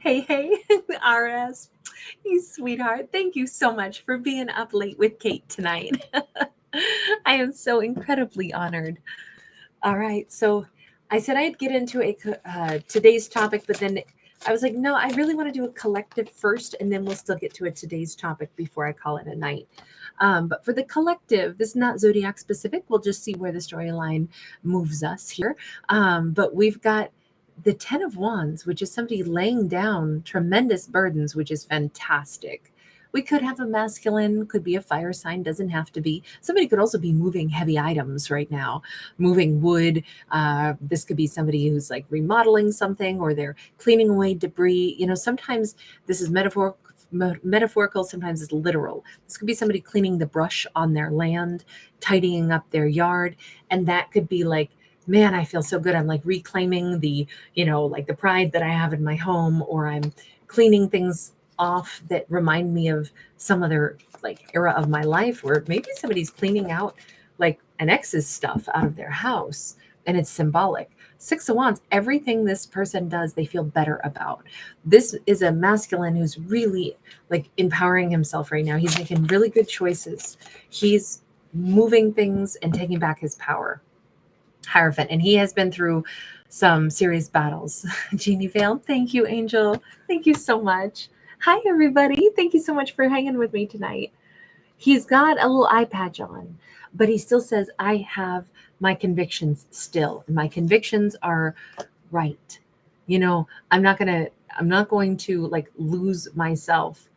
Hey, RS, you sweetheart. Thank you so much for being up late with Kate tonight. I am so incredibly honored. All right, so I said I'd get into today's topic, but then I was like, no, I really want to do a collective first, and then we'll still get to a today's topic before I call it a night. But for the collective, this is not zodiac specific. We'll just see where the storyline moves us here. But we've got the Ten of Wands, which is somebody laying down tremendous burdens, which is fantastic. We could have a masculine, could be a fire sign, doesn't have to be. Somebody could also be moving heavy items right now, moving wood. This could be somebody who's like remodeling something, or they're cleaning away debris. Sometimes this is metaphorical, sometimes it's literal. This could be somebody cleaning the brush on their land, tidying up their yard. And that could be like, man, I feel so good. I'm like reclaiming like the pride that I have in my home, or I'm cleaning things off that remind me of some other like era of my life, where maybe somebody's cleaning out like an ex's stuff out of their house, and it's symbolic. Six of Wands, everything this person does, they feel better about. This is a masculine who's really like empowering himself right now. He's making really good choices. He's moving things and taking back his power. Hierophant, and he has been through some serious battles. Jeannie Vale, thank you, Angel. Thank you so much. Hi, everybody. Thank you so much for hanging with me tonight. He's got a little eye patch on, but he still says, I have my convictions still. And my convictions are right. I'm not going to like lose myself.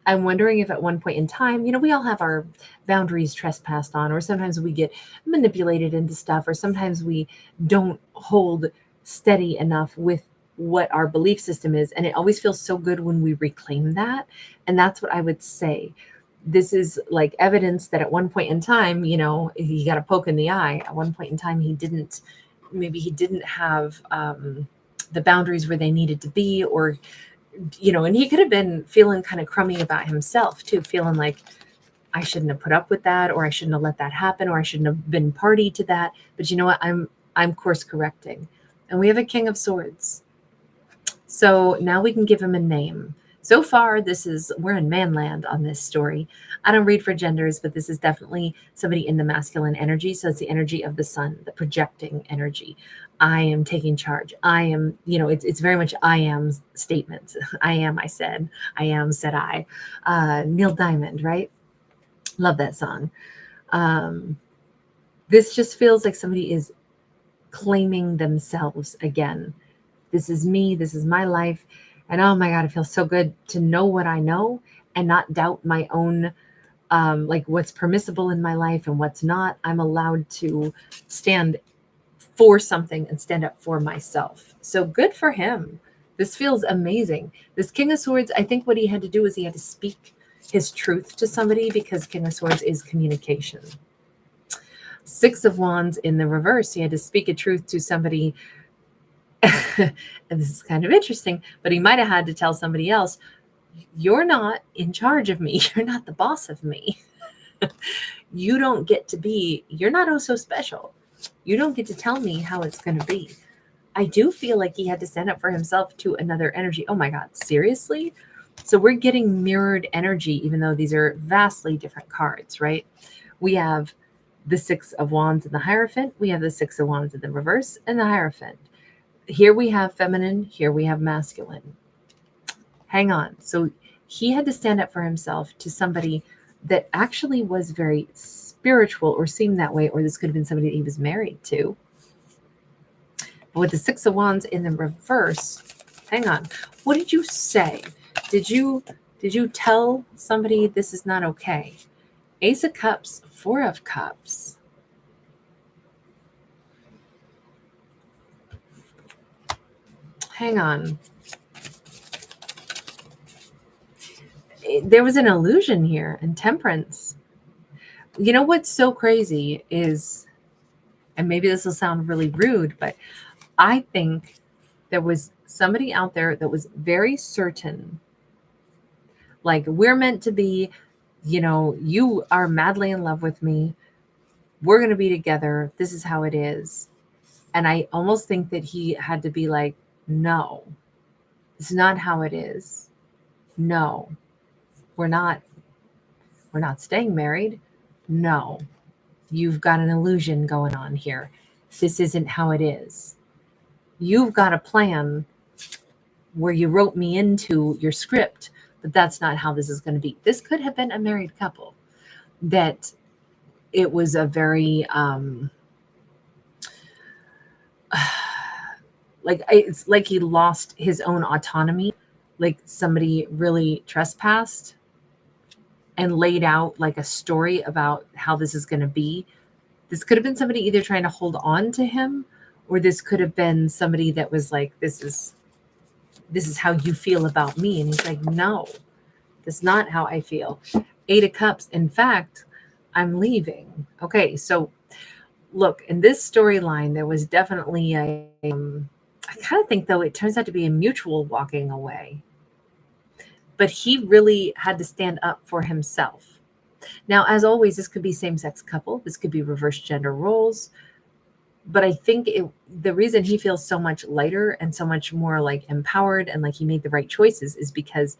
I'm wondering if at one point in time, we all have our boundaries trespassed on, or sometimes we get manipulated into stuff, or sometimes we don't hold steady enough with what our belief system is. And it always feels so good when we reclaim that. And that's what I would say. This is like evidence that at one point in time, he got a poke in the eye. At one point in time, he didn't have the boundaries where they needed to be, or and he could have been feeling kind of crummy about himself too, feeling like I shouldn't have put up with that, or I shouldn't have let that happen, or I shouldn't have been party to that. But you know what? I'm course correcting. And we have a King of Swords. So now we can give him a name. So far, we're in manland on this story. I don't read for genders, but this is definitely somebody in the masculine energy. So it's the energy of the sun, the projecting energy. I am taking charge. I am, it's very much I am statements. I am, I said. I am, said I. Neil Diamond, right? Love that song. This just feels like somebody is claiming themselves again. This is me. This is my life. And oh my God, it feels so good to know what I know and not doubt my own, like what's permissible in my life and what's not. I'm allowed to stand for something and stand up for myself. So good for him. This feels amazing. This King of Swords, I think what he had to do is he had to speak his truth to somebody, because King of Swords is communication. Six of Wands in the reverse, he had to speak a truth to somebody. And this is kind of interesting, but he might have had to tell somebody else, you're not in charge of me. You're not the boss of me. You're not oh so special. You don't get to tell me how it's going to be. I do feel like he had to stand up for himself to another energy. Oh my God, seriously? So we're getting mirrored energy, even though these are vastly different cards, right? We have the Six of Wands in the Hierophant. We have the Six of Wands in the reverse and the Hierophant. Here we have feminine. Here we have masculine. Hang on. So he had to stand up for himself to somebody that actually was very spiritual, or seemed that way, or this could have been somebody that he was married to. But with the Six of Wands in the reverse, hang on. What did you say? Did you tell somebody this is not okay? Ace of Cups, Four of Cups. Hang on. There was an illusion here, and Temperance. You know what's so crazy is, and maybe this will sound really rude, but I think there was somebody out there that was very certain, like, we're meant to be, you are madly in love with me. We're going to be together. This is how it is. And I almost think that he had to be like, no, It's not how it is. No, we're not staying married. No, you've got an illusion going on here. This isn't how it is. You've got a plan where you wrote me into your script, but that's not how this is going to be. This could have been a married couple that it was a very like it's like he lost his own autonomy, like somebody really trespassed and laid out like a story about how this is going to be. This could have been somebody either trying to hold on to him, or this could have been somebody that was like, this is how you feel about me. And he's like, no, that's not how I feel. 8 of Cups. In fact, I'm leaving. Okay. So look, in this storyline, there was definitely I kind of think though, it turns out to be a mutual walking away, but he really had to stand up for himself. Now, as always, this could be same-sex couple. This could be reverse gender roles. But I think the reason he feels so much lighter and so much more like empowered and like he made the right choices is because,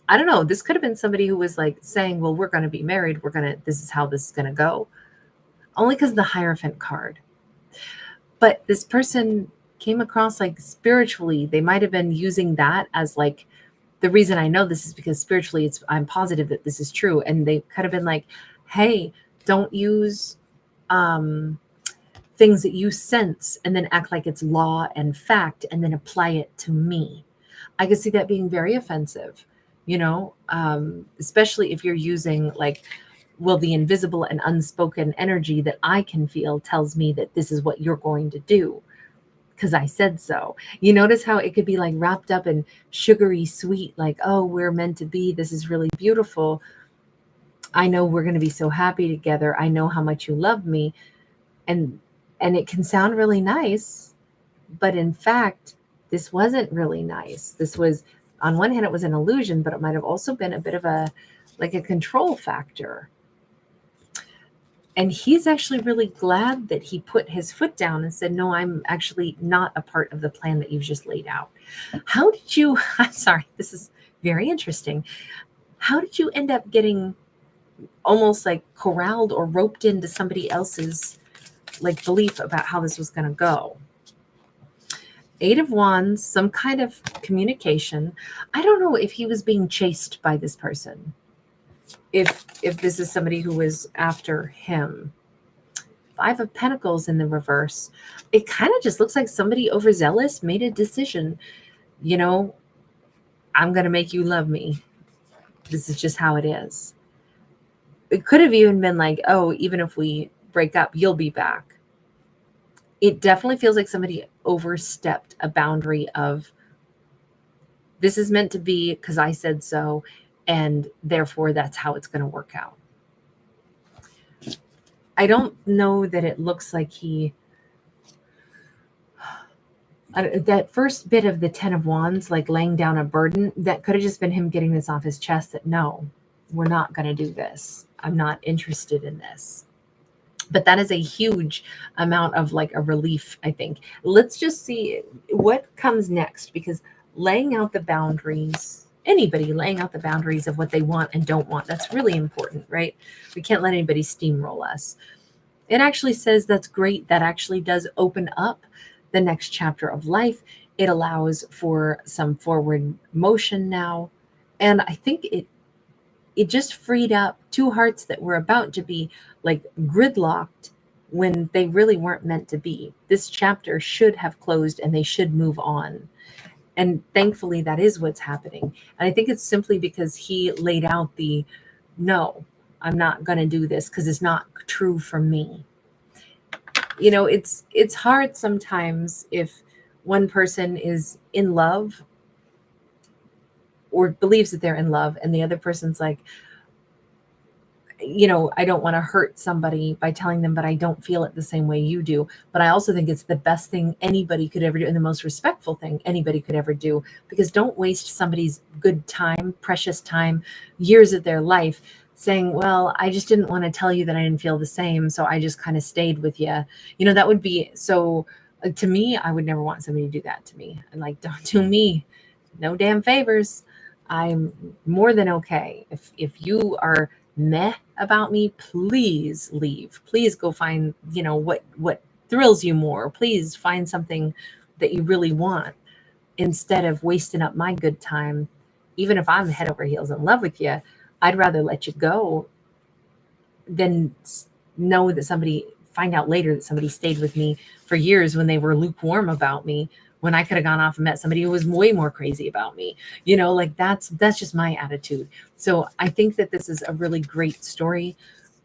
I don't know, this could have been somebody who was like saying, well, we're going to be married. This is how this is going to go. Only because of the Hierophant card. But this person came across like spiritually, they might have been using that as like, the reason I know this is because spiritually I'm positive that this is true. And they could have been like, hey, don't use things that you sense and then act like it's law and fact and then apply it to me. I could see that being very offensive, especially if you're using like, well, the invisible and unspoken energy that I can feel tells me that this is what you're going to do because I said so. You notice how it could be like wrapped up in sugary sweet, like, oh, we're meant to be. This is really beautiful. I know we're going to be so happy together. I know how much you love me. And it can sound really nice, but in fact, this wasn't really nice. This was, on one hand, it was an illusion, but it might have also been a bit of a control factor. And he's actually really glad that he put his foot down and said, no, I'm actually not a part of the plan that you've just laid out. How did you, I'm sorry, this is very interesting. How did you end up getting almost like corralled or roped into somebody else's like belief about how this was going to go? 8 of Wands, some kind of communication. I don't know if he was being chased by this person. If this is somebody who was after him. 5 of Pentacles in the reverse. It kind of just looks like somebody overzealous made a decision. I'm going to make you love me. This is just how it is. It could have even been like, oh, even if we break up, you'll be back. It definitely feels like somebody overstepped a boundary of, this is meant to be because I said so. And therefore, that's how it's going to work out. I don't know that it looks like that first bit of the 10 of Wands, like laying down a burden, that could have just been him getting this off his chest that, no, we're not going to do this. I'm not interested in this. But that is a huge amount of like a relief, I think. Let's just see what comes next, because laying out the boundaries, anybody laying out the boundaries of what they want and don't want, that's really important, right? We can't let anybody steamroll us. It actually says that's great. That actually does open up the next chapter of life. It allows for some forward motion now. And I think it just freed up 2 hearts that were about to be like gridlocked when they really weren't meant to be. This chapter should have closed and they should move on. And thankfully, that is what's happening. And I think it's simply because he laid out no, I'm not going to do this because it's not true for me. It's hard sometimes if one person is in love or believes that they're in love and the other person's like, I don't want to hurt somebody by telling them, but I don't feel it the same way you do. But I also think it's the best thing anybody could ever do and the most respectful thing anybody could ever do, because don't waste somebody's good time, precious time, years of their life saying, well, I just didn't want to tell you that I didn't feel the same. So I just kind of stayed with you. That would be so To me, I would never want somebody to do that to me. And like, don't do me no damn favors. I'm more than okay. If you are meh about me, please leave. Please go find, what thrills you more. Please find something that you really want instead of wasting up my good time. Even if I'm head over heels in love with you, I'd rather let you go than know that find out later that somebody stayed with me for years when they were lukewarm about me, when I could have gone off and met somebody who was way more crazy about me. Like that's just my attitude. So I think that this is a really great story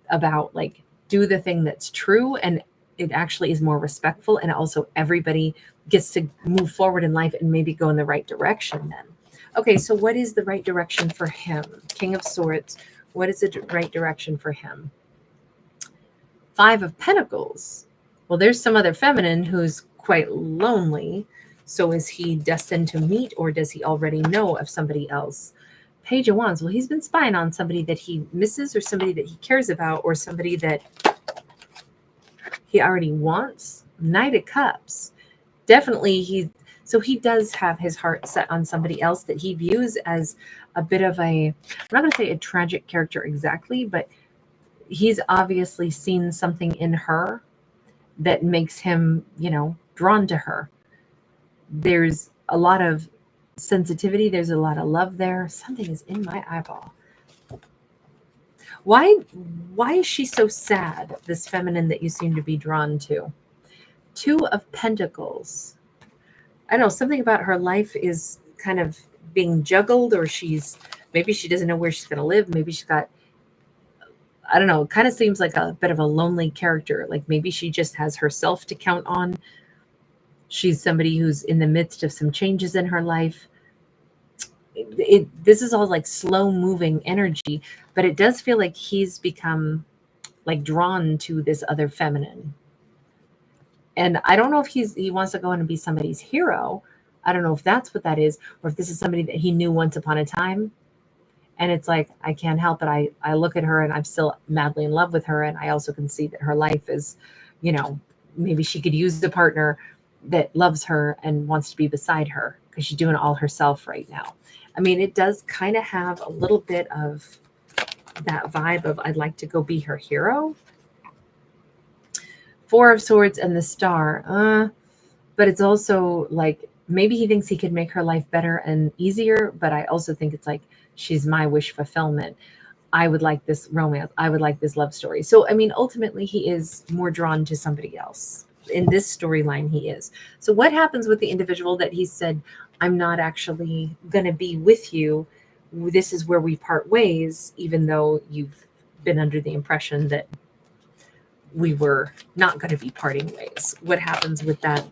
about like, do the thing that's true, and it actually is more respectful, and also everybody gets to move forward in life and maybe go in the right direction then. Okay, so what is the right direction for him? King of Swords. What is the right direction for him? Five of Pentacles. Well, there's some other feminine who's quite lonely. So is he destined to meet, or does he already know of somebody else? Page of Wands. Well, he's been spying on somebody that he misses, or somebody that he cares about, or somebody that he already wants. Knight of Cups. Definitely he does have his heart set on somebody else that he views as a bit of I'm not going to say a tragic character exactly, but he's obviously seen something in her that makes him, drawn to her. There's a lot of sensitivity. There's a lot of love there. Something is in my eyeball. Why is she so sad, this feminine that you seem to be drawn to? Two of Pentacles. I don't know, something about her life is kind of being juggled, or maybe she doesn't know where she's going to live. Maybe she's got, I don't know, it kind of seems like a bit of a lonely character. Like maybe she just has herself to count on. She's somebody who's in the midst of some changes in her life. This is all like slow moving energy, but it does feel like he's become like drawn to this other feminine. And I don't know if he wants to go in and be somebody's hero. I don't know if that's what that is, or if this is somebody that he knew once upon a time. And it's like, I can't help it. I look at her and I'm still madly in love with her. And I also can see that her life is, maybe she could use the partner that loves her and wants to be beside her, because she's doing it all herself right now. I mean, it does kind of have a little bit of that vibe of I'd like to go be her hero. Four of Swords and the Star. But it's also like, maybe he thinks he could make her life better and easier. But I also think it's like, she's my wish fulfillment. I would like this romance. I would like this love story. So, I mean, ultimately, he is more drawn to somebody else. In this storyline, he is. So what happens with the individual that he said, I'm not actually going to be with you. This is where we part ways, even though you've been under the impression that we were not going to be parting ways. What happens with that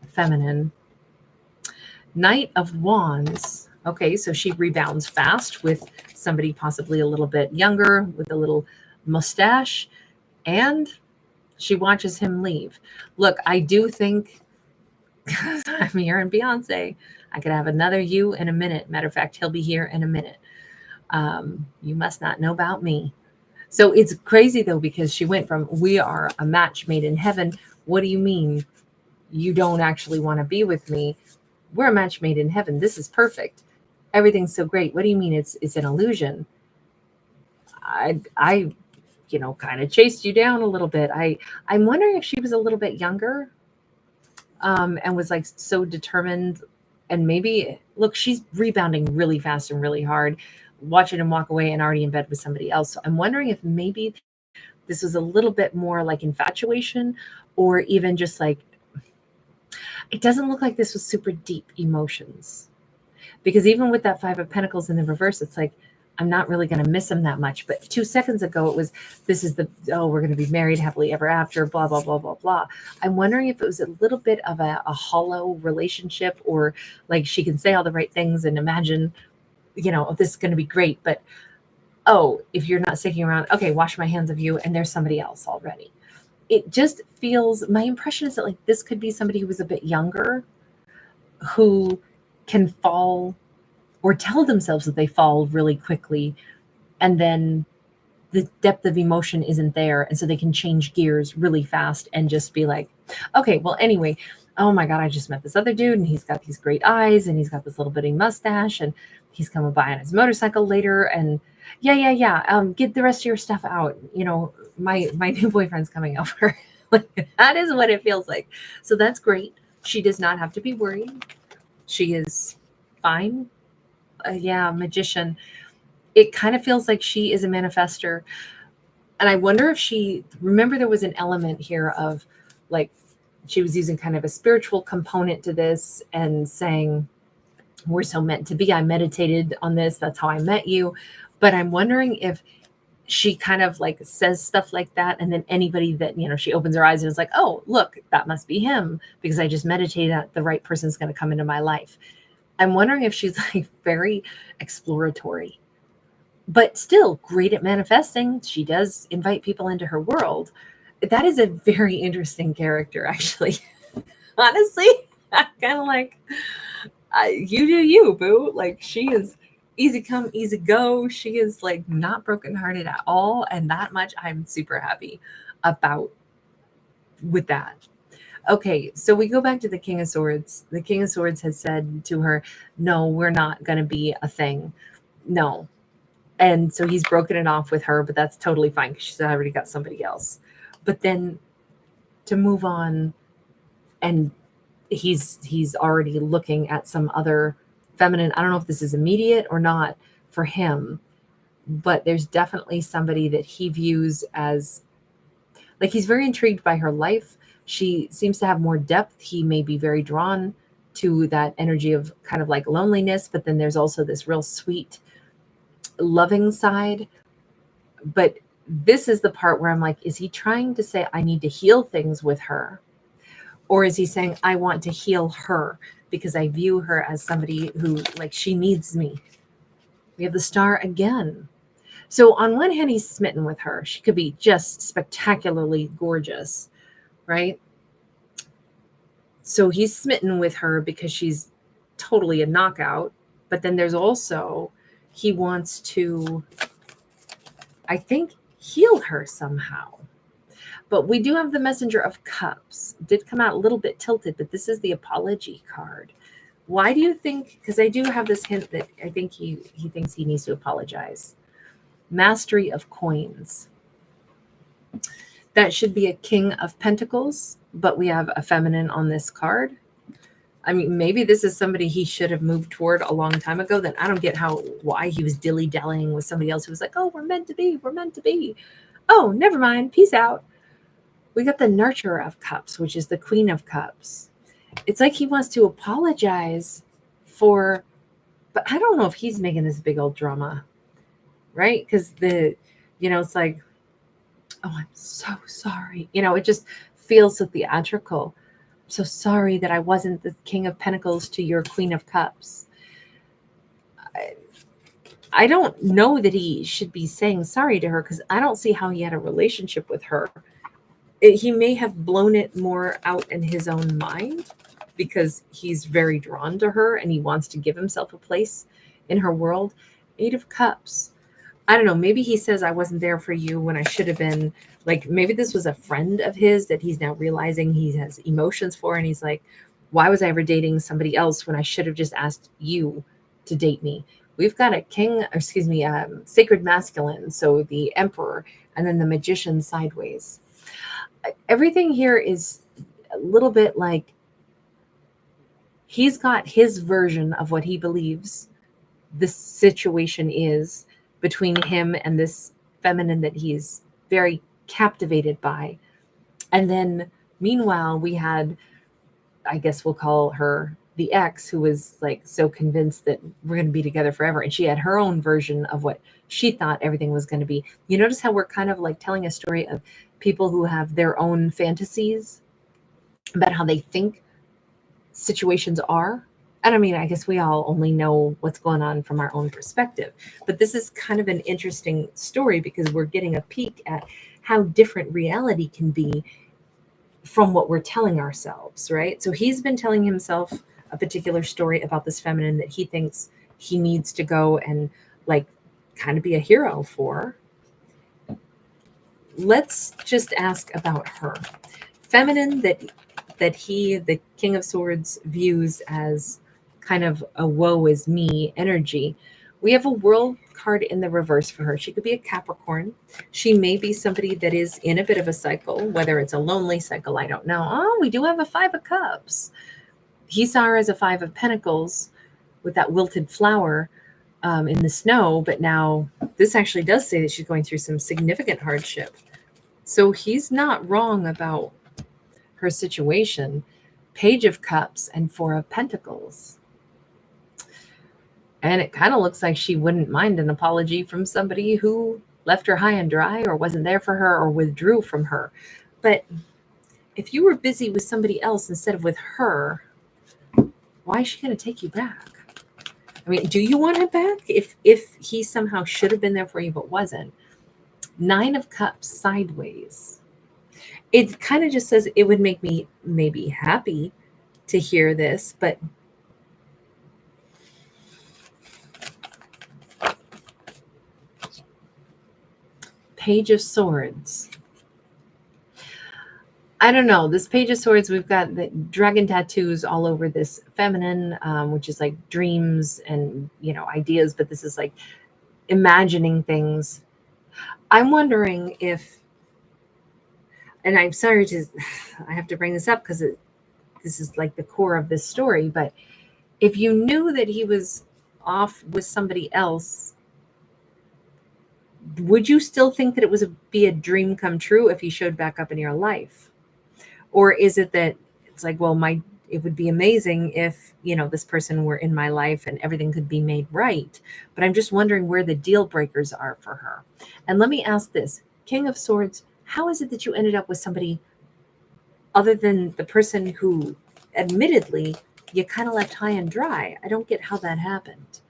feminine? Knight of Wands. Okay, so she rebounds fast with somebody possibly a little bit younger with a little mustache, and she watches him leave. Look, I do think I'm here in Beyonce. I could have another you in a minute. Matter of fact, he'll be here in a minute. You must not know about me. So it's crazy though, because she went from, we are a match made in heaven. What do you mean you don't actually want to be with me? We're a match made in heaven. This is perfect. Everything's so great. What do you mean it's an illusion? I kind of chased you down a little bit. I'm wondering if she was a little bit younger, and was like so determined, and maybe, look, she's rebounding really fast and really hard, watching him walk away and already in bed with somebody else. So I'm wondering if maybe this was a little bit more like infatuation, or even just like, it doesn't look like this was super deep emotions, because even with that Five of Pentacles in the reverse, it's like, I'm not really going to miss him that much. But 2 seconds ago, it was, we're going to be married happily ever after, blah, blah, blah, blah, blah. I'm wondering if it was a little bit of a hollow relationship, or like she can say all the right things and imagine, this is going to be great. But, if you're not sticking around, okay, wash my hands of you, and there's somebody else already. It just feels, my impression is that like this could be somebody who was a bit younger, who can fall or tell themselves that they fall really quickly, and then the depth of emotion isn't there, and so they can change gears really fast and just be like, Okay, well, anyway, oh my God, I just met this other dude and he's got these great eyes and he's got this little bitty mustache and he's coming by on his motorcycle later. And yeah. Get the rest of your stuff out. You know, my new boyfriend's coming over. Like, that is what it feels like. So that's great. She does not have to be worried. She is fine. Yeah, magician. It kind of feels like she is a manifester. And I wonder if remember there was an element here of like, she was using kind of a spiritual component to this and saying, we're so meant to be. I meditated on this. That's how I met you. But I'm wondering if she kind of like says stuff like that. And then anybody that, you know, she opens her eyes and is like, oh, look, that must be him because I just meditated that the right person's going to come into my life. I'm wondering if she's like very exploratory, but still great at manifesting. She does invite people into her world. That is a very interesting character, actually. Honestly, I'm kind of like, you do you, boo. Like, she is easy come, easy go. She is like not brokenhearted at all. And that much I'm super happy about with that. Okay, so we go back to the King of Swords. The King of Swords has said to her, no, we're not going to be a thing. No. And so he's broken it off with her, but that's totally fine because she's already got somebody else. But then to move on, and he's already looking at some other feminine. I don't know if this is immediate or not for him, but there's definitely somebody that he views as like, he's very intrigued by her life. She seems to have more depth. He may be very drawn to that energy of kind of like loneliness, but then there's also this real sweet, loving side. But this is the part where I'm like, is he trying to say, I need to heal things with her? Or is he saying, I want to heal her because I view her as somebody who, like, she needs me? We have the Star again. So on one hand, he's smitten with her. She could be just spectacularly gorgeous, right? So he's smitten with her because she's totally a knockout. But then there's also, he wants to, I think, heal her somehow. But we do have the Messenger of Cups. It did come out a little bit tilted, but this is the apology card. Why do you think? Because I do have this hint that I think he thinks he needs to apologize. Mastery of Coins. That should be a King of Pentacles, but we have a feminine on this card. I mean, maybe this is somebody he should have moved toward a long time ago. Then I don't get why he was dilly-dallying with somebody else who was like, oh, we're meant to be. We're meant to be. Oh, never mind. Peace out. We got the Nurturer of Cups, which is the Queen of Cups. It's like he wants to apologize for, but I don't know if he's making this big old drama, right? Because it's like, oh, I'm so sorry. It just feels so theatrical. I'm so sorry that I wasn't the King of Pentacles to your Queen of Cups. I don't know that he should be saying sorry to her because I don't see how he had a relationship with her. He may have blown it more out in his own mind because he's very drawn to her and he wants to give himself a place in her world. 8 of Cups. I don't know. Maybe he says I wasn't there for you when I should have been. Like, maybe this was a friend of his that he's now realizing he has emotions for. And he's like, why was I ever dating somebody else when I should have just asked you to date me? We've got a sacred masculine. So the Emperor and then the Magician sideways. Everything here is a little bit like he's got his version of what he believes this situation is between him and this feminine that he's very captivated by. And then meanwhile, we had, I guess we'll call her the ex, who was like so convinced that we're going to be together forever. And she had her own version of what she thought everything was going to be. You notice how we're kind of like telling a story of people who have their own fantasies about how they think situations are. And I mean, I guess we all only know what's going on from our own perspective. But this is kind of an interesting story because we're getting a peek at how different reality can be from what we're telling ourselves, right? So he's been telling himself a particular story about this feminine that he thinks he needs to go and like kind of be a hero for. Let's just ask about her. feminine that he, the King of Swords, views as kind of a woe is me energy. We have a World card in the reverse for her. She could be a Capricorn. She may be somebody that is in a bit of a cycle, whether it's a lonely cycle, I don't know. Oh, we do have a Five of Cups. He saw her as a Five of Pentacles with that wilted flower in the snow, but now this actually does say that she's going through some significant hardship. So he's not wrong about her situation. Page of Cups and Four of Pentacles. And it kind of looks like she wouldn't mind an apology from somebody who left her high and dry or wasn't there for her or withdrew from her. But if you were busy with somebody else instead of with her, why is she going to take you back? I mean, do you want him back? If he somehow should have been there for you but wasn't. Nine of Cups sideways. It kind of just says it would make me maybe happy to hear this, but Page of Swords. I don't know. This Page of Swords, we've got the dragon tattoos all over this feminine, which is like dreams and, ideas, but this is like imagining things. I'm wondering if, and I'm sorry I have to bring this up because this is like the core of this story, but if you knew that he was off with somebody else, would you still think that it was be a dream come true if he showed back up in your life? Or is it that it's like, well, it would be amazing if, this person were in my life and everything could be made right. But I'm just wondering where the deal breakers are for her. And let me ask this, King of Swords, how is it that you ended up with somebody other than the person who admittedly you kind of left high and dry? I don't get how that happened.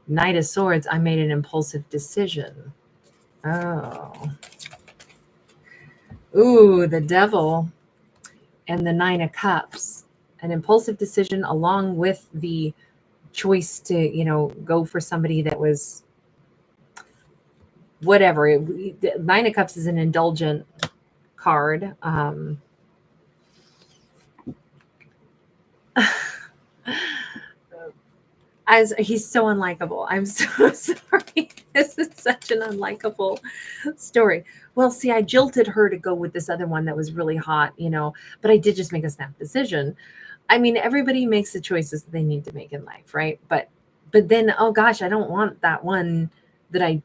Knight of Swords, I made an impulsive decision. Oh. Ooh, the Devil and the Nine of Cups. An impulsive decision along with the choice to, go for somebody that was whatever. Nine of Cups is an indulgent card. As he's so unlikable. I'm so sorry. This is such an unlikable story. Well, see, I jilted her to go with this other one that was really hot, but I did just make a snap decision. I mean, everybody makes the choices that they need to make in life, right? But then, oh gosh, I don't want that one that I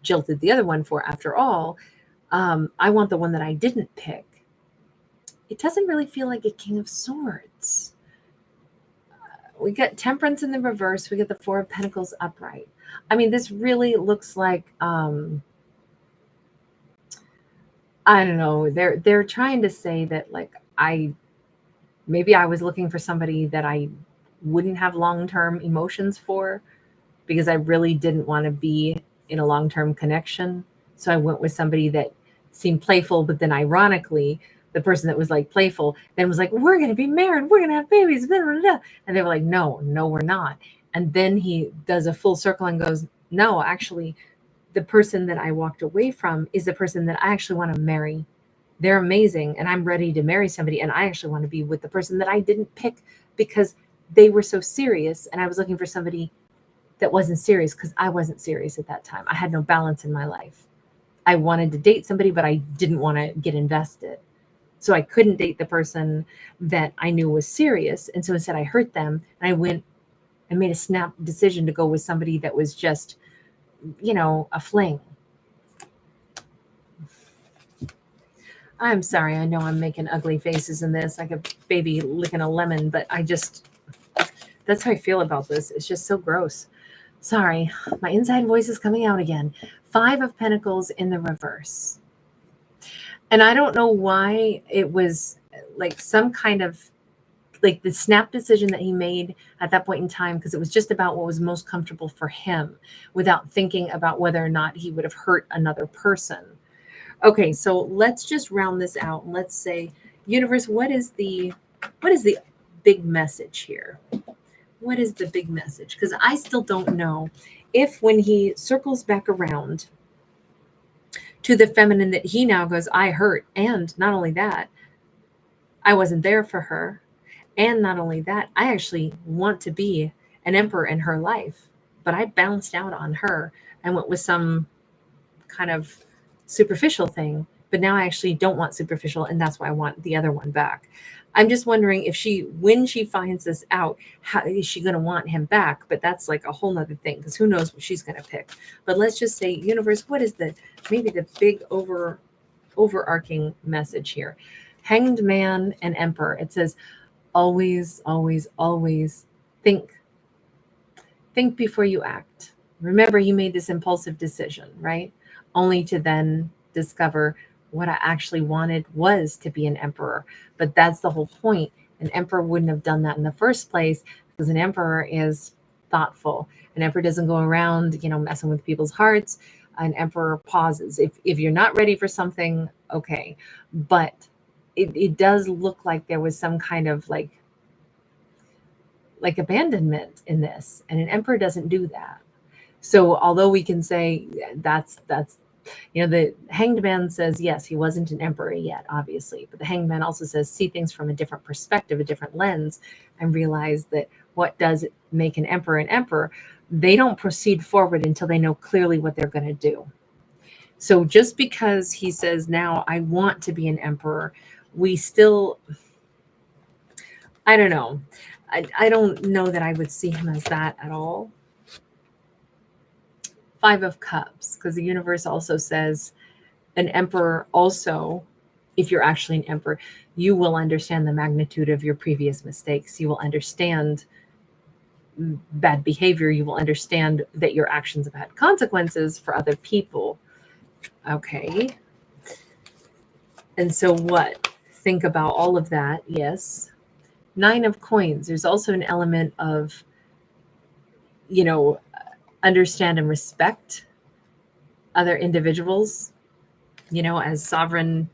jilted the other one for after all. I want the one that I didn't pick. It doesn't really feel like a King of Swords. We got Temperance in the reverse. We get the Four of Pentacles upright. I mean, this really looks like, I don't know. They're trying to say that like maybe I was looking for somebody that I wouldn't have long-term emotions for because I really didn't want to be in a long-term connection. So I went with somebody that seemed playful, but then ironically, the person that was like playful then was like, we're going to be married. We're going to have babies. Blah, blah, blah. And they were like, no, we're not. And then he does a full circle and goes, no, actually, the person that I walked away from is the person that I actually want to marry. They're amazing. And I'm ready to marry somebody. And I actually want to be with the person that I didn't pick because they were so serious. And I was looking for somebody that wasn't serious because I wasn't serious at that time. I had no balance in my life. I wanted to date somebody, but I didn't want to get invested. So I couldn't date the person that I knew was serious. And so instead I hurt them and I went and made a snap decision to go with somebody that was just, a fling. I'm sorry. I know I'm making ugly faces in this, like a baby licking a lemon, but that's how I feel about this. It's just so gross. Sorry. My inside voice is coming out again. Five of Pentacles in the reverse. And I don't know why it was like some kind of like the snap decision that he made at that point in time, because it was just about what was most comfortable for him without thinking about whether or not he would have hurt another person. Okay, so let's just round this out and let's say, universe, what is the big message here? What is the big message? Because I still don't know if when he circles back around to the feminine that he now goes, I hurt. And not only that, I wasn't there for her. And not only that, I actually want to be an emperor in her life. But I bounced out on her and went with some kind of superficial thing. But now I actually don't want superficial, and that's why I want the other one back. I'm just wondering if when she finds this out, how is she going to want him back? But that's like a whole nother thing, because who knows what she's going to pick. But let's just say, universe, what is maybe the big overarching message here? Hanged Man and Emperor. It says, always, always, always think before you act. Remember, you made this impulsive decision, right? Only to then discover what I actually wanted was to be an emperor. But that's the whole point. An emperor wouldn't have done that in the first place, because an emperor is thoughtful. An emperor doesn't go around, messing with people's hearts. An emperor pauses. If you're not ready for something, okay. But it does look like there was some kind of like abandonment in this, and an emperor doesn't do that. So although we can say that's the Hanged Man says, yes, he wasn't an emperor yet, obviously, but the Hanged Man also says, see things from a different perspective, a different lens, and realize that what does make an emperor, they don't proceed forward until they know clearly what they're going to do. So just because he says, now I want to be an emperor, we still, I don't know. I don't know that I would see him as that at all. Five of Cups, because the universe also says an emperor also, if you're actually an emperor, you will understand the magnitude of your previous mistakes. You will understand bad behavior. You will understand that your actions have had consequences for other people. Okay. And so what? Think about all of that. Yes. Nine of Coins. There's also an element of, understand and respect other individuals, as sovereign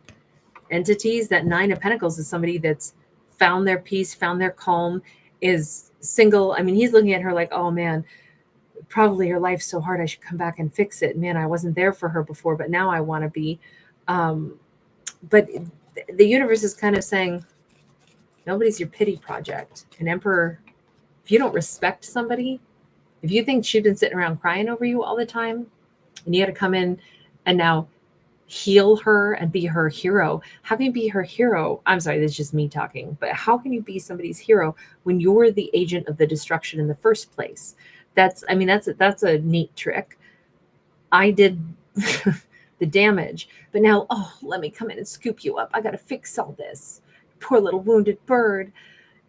entities. That Nine of Pentacles is somebody that's found their peace, found their calm, is single. I mean, he's looking at her like, oh man, probably her life's so hard, I should come back and fix it. Man, I wasn't there for her before, but now I want to be. But the universe is kind of saying, nobody's your pity project. An emperor, if you don't respect somebody, if you think she's been sitting around crying over you all the time, and you got to come in and now heal her and be her hero. How can you be her hero? I'm sorry, that's just me talking, but how can you be somebody's hero when you're the agent of the destruction in the first place? That's a neat trick. I did the damage, but now, let me come in and scoop you up. I got to fix all this. Poor little wounded bird.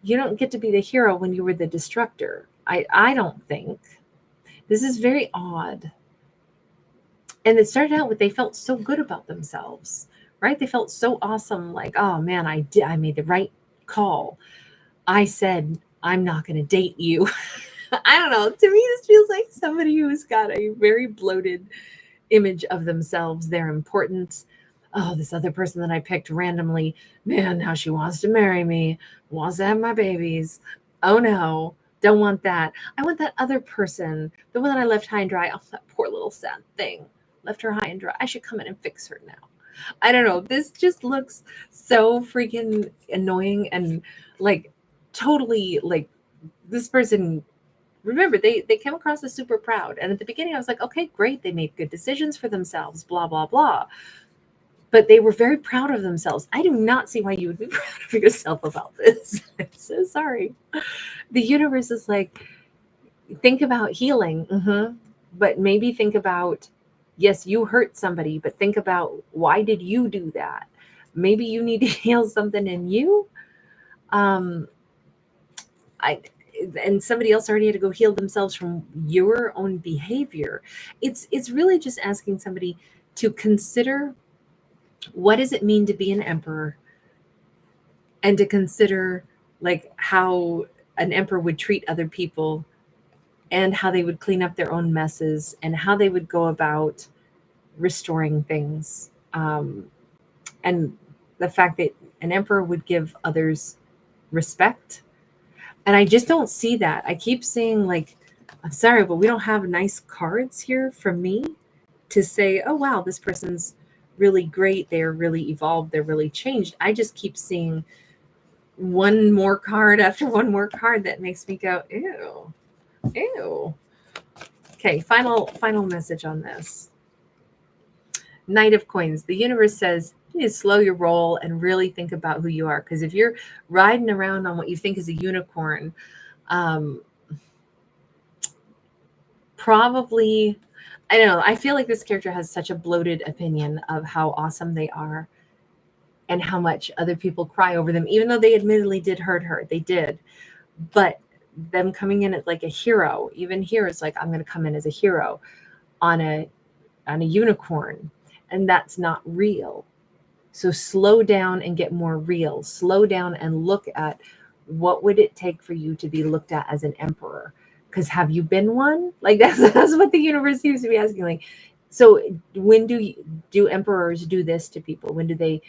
You don't get to be the hero when you were the destructor. I don't think. This is very odd. And it started out with, they felt so good about themselves, right? They felt so awesome. Like, oh man, I made the right call. I said, I'm not going to date you. I don't know. To me, this feels like somebody who's got a very bloated image of themselves, their importance. Oh, this other person that I picked randomly, man, now she wants to marry me, wants to have my babies. Oh no, don't want that. I want that other person, the one that I left high and dry. Oh, that poor little sad thing. Left her high and dry. I should come in and fix her now. I don't know. This just looks so freaking annoying and like totally like this person. Remember, they came across as super proud. And at the beginning, I was like, okay, great. They made good decisions for themselves, blah, blah, blah. But they were very proud of themselves. I do not see why you would be proud of yourself about this. I'm so sorry. The universe is like, think about healing. But maybe think about, yes, you hurt somebody, but think about, why did you do that? Maybe you need to heal something in you. And somebody else already had to go heal themselves from your own behavior. It's really just asking somebody to consider, what does it mean to be an emperor, and to consider like how an emperor would treat other people, and how they would clean up their own messes, and how they would go about restoring things. And the fact that an emperor would give others respect. And I just don't see that. I keep seeing like, I'm sorry, but we don't have nice cards here for me to say, oh, wow, this person's really great. They're really evolved. They're really changed. I just keep seeing one more card after one more card that makes me go, ew, ew. Okay, final message on this. Knight of Coins. The universe says you need to slow your roll and really think about who you are. Because if you're riding around on what you think is a unicorn, probably, I don't know. I feel like this character has such a bloated opinion of how awesome they are and how much other people cry over them, even though they admittedly did hurt her. They did. But them coming in as like a hero, even here is like, I'm going to come in as a hero on a unicorn, and that's not real. So slow down and get more real. Slow down and look at what would it take for you to be looked at as an emperor? Because have you been one? Like that's what the universe seems to be asking. Like, so when do emperors do this to people? When do they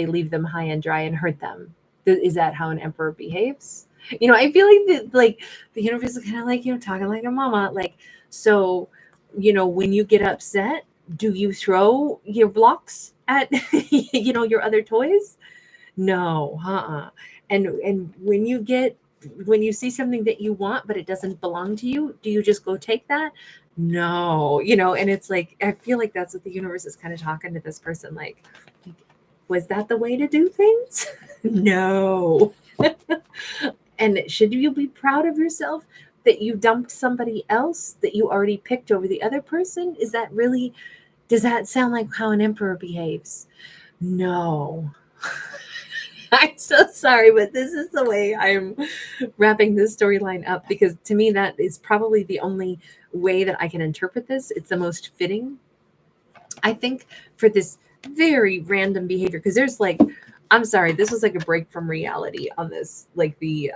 leave them high and dry and hurt them? Is that how an emperor behaves? I feel like the universe is kind of like, talking like a mama. Like, so, when you get upset, do you throw your blocks at, your other toys? No, And when you see something that you want, but it doesn't belong to you, do you just go take that? No, and it's like, I feel like that's what the universe is kind of talking to this person. Like, was that the way to do things? No. And should you be proud of yourself that you dumped somebody else that you already picked over the other person? Does that sound like how an emperor behaves? No. I'm so sorry, but this is the way I'm wrapping this storyline up, because to me, that is probably the only way that I can interpret this. It's the most fitting, I think, for this very random behavior. Because there's like, I'm sorry, this was like a break from reality on this, like the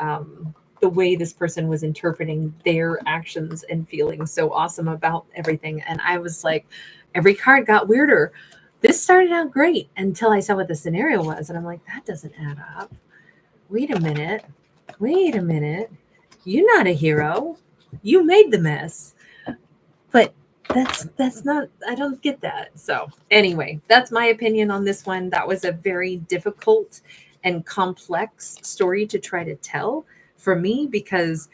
way this person was interpreting their actions and feeling so awesome about everything. And I was like, every card got weirder. This started out great until I saw what the scenario was. And I'm like, that doesn't add up. Wait a minute. You're not a hero. You made the mess. But that's not, I don't get that. So anyway, that's my opinion on this one. That was a very difficult and complex story to try to tell for me, because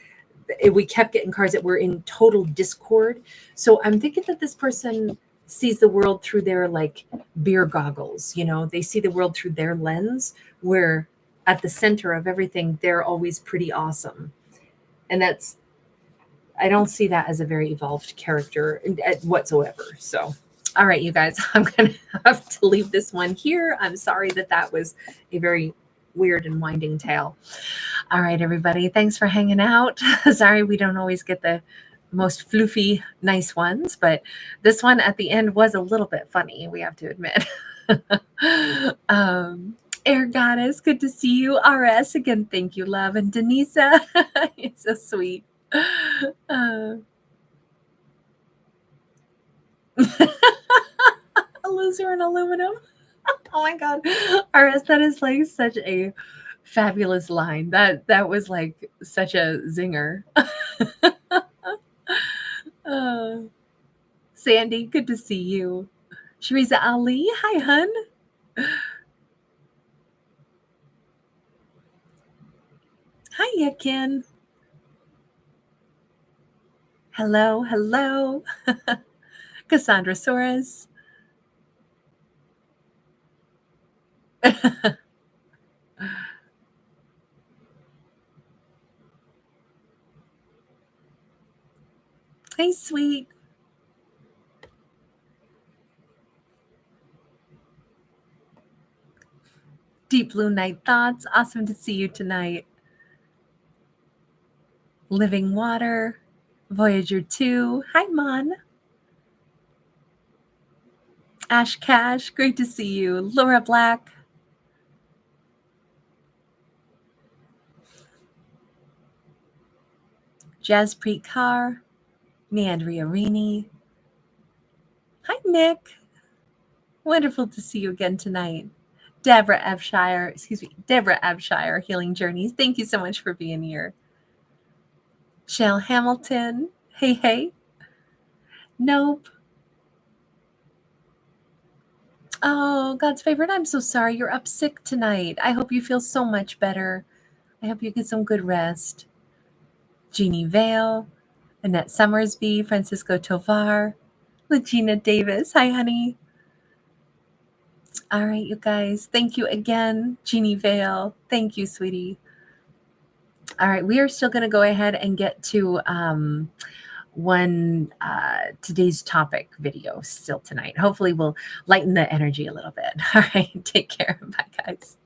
we kept getting cards that were in total discord. So I'm thinking that this person sees the world through their like beer goggles. They see the world through their lens, where at the center of everything, they're always pretty awesome. And I don't see that as a very evolved character whatsoever. So, all right, you guys, I'm going to have to leave this one here. I'm sorry that was a very weird and winding tale. All right, everybody, thanks for hanging out. Sorry we don't always get the most floofy, nice ones, but this one at the end was a little bit funny, we have to admit. Air Goddess, good to see you. RS, again, thank you, love. And Denisa, you're so sweet. A loser in aluminum. Oh my god, RS, that is like such a fabulous line. That was like such a zinger. Sandy, good to see you. Shariza Ali, hi hun. Hiya, Ken. Hello. Cassandra Soros. Hey, sweet. Deep Blue Night Thoughts. Awesome to see you tonight. Living Water. Voyager 2. Hi, Mon. Ash Cash. Great to see you. Laura Black. Jaspreet Kaur. Neandria Rini. Hi, Nick. Wonderful to see you again tonight. Deborah Abshire, Healing Journeys. Thank you so much for being here. Shell Hamilton. Hey. Nope. Oh, God's favorite. I'm so sorry you're up sick tonight. I hope you feel so much better. I hope you get some good rest. Jeannie Vale, Annette Summersby, Francisco Tovar, Legina Davis. Hi, honey. All right, you guys. Thank you again, Jeannie Vale. Thank you, sweetie. All right, we are still going to go ahead and get to today's topic video still tonight. Hopefully, we'll lighten the energy a little bit. All right, take care. Bye, guys.